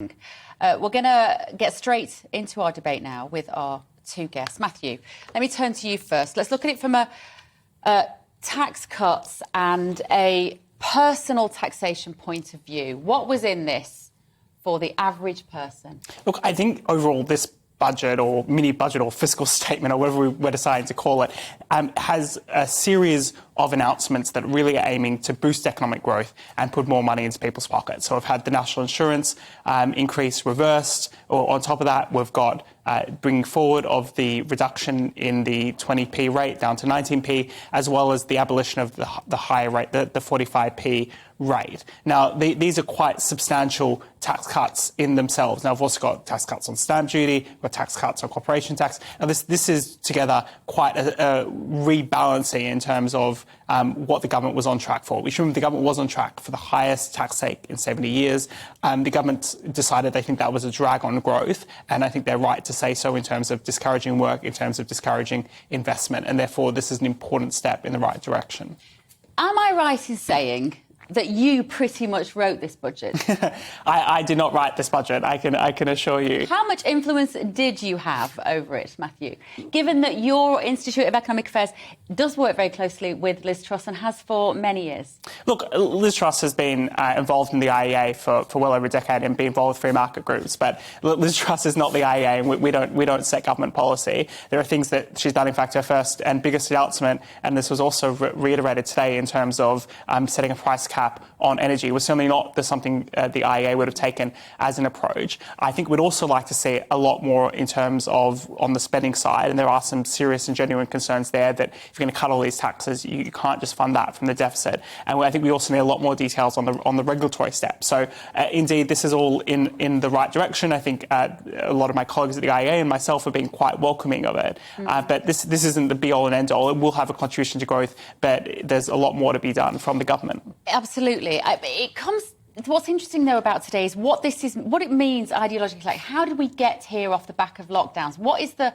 We're going to get straight into our debate now with our two guests. Matthew, let me turn to you first. Let's look at it from a tax cuts and a personal taxation point of view. What was in this for the average person? Look, I think overall this budget or mini budget or fiscal statement or whatever we're deciding to call it has a series of announcements that really are aiming to boost economic growth and put more money into people's pockets. So we've had the national insurance increase reversed, or on top of that we've got bringing forward of the reduction in the 20p rate down to 19p, as well as the abolition of the higher rate, the 45p rate. Now, these are quite substantial tax cuts in themselves. Now, we've also got tax cuts on stamp duty, we've got tax cuts on corporation tax. Now, this is together quite a rebalancing in terms of what the government was on track for. We should remember the government was on track for the highest tax take in 70 years. The government decided they think that was a drag on growth, and I think they're right to say so in terms of discouraging work, in terms of discouraging investment, and therefore this is an important step in the right direction. Am I right in saying that you pretty much wrote this budget? I did not write this budget, I can assure you. How much influence did you have over it, Matthew? Given that your Institute of Economic Affairs does work very closely with Liz Truss and has for many years. Look, Liz Truss has been involved in the IEA for well over a decade and been involved with free market groups, but Liz Truss is not the IEA, and we don't set government policy. There are things that she's done. In fact, her first and biggest announcement, and this was also reiterated today in terms of setting a price cap on energy, was certainly not something the IEA would have taken as an approach. I think we'd also like to see a lot more in terms of on the spending side, and there are some serious and genuine concerns there that if you're going to cut all these taxes, you can't just fund that from the deficit. And I think we also need a lot more details on the regulatory steps. So indeed, this is all in the right direction. I think a lot of my colleagues at the IEA and myself have been quite welcoming of it. But this isn't the be-all and end-all. It will have a contribution to growth, but there's a lot more to be done from the government. Absolutely. What's interesting, though, about today is what it means ideologically. Like, how did we get here off the back of lockdowns? What is the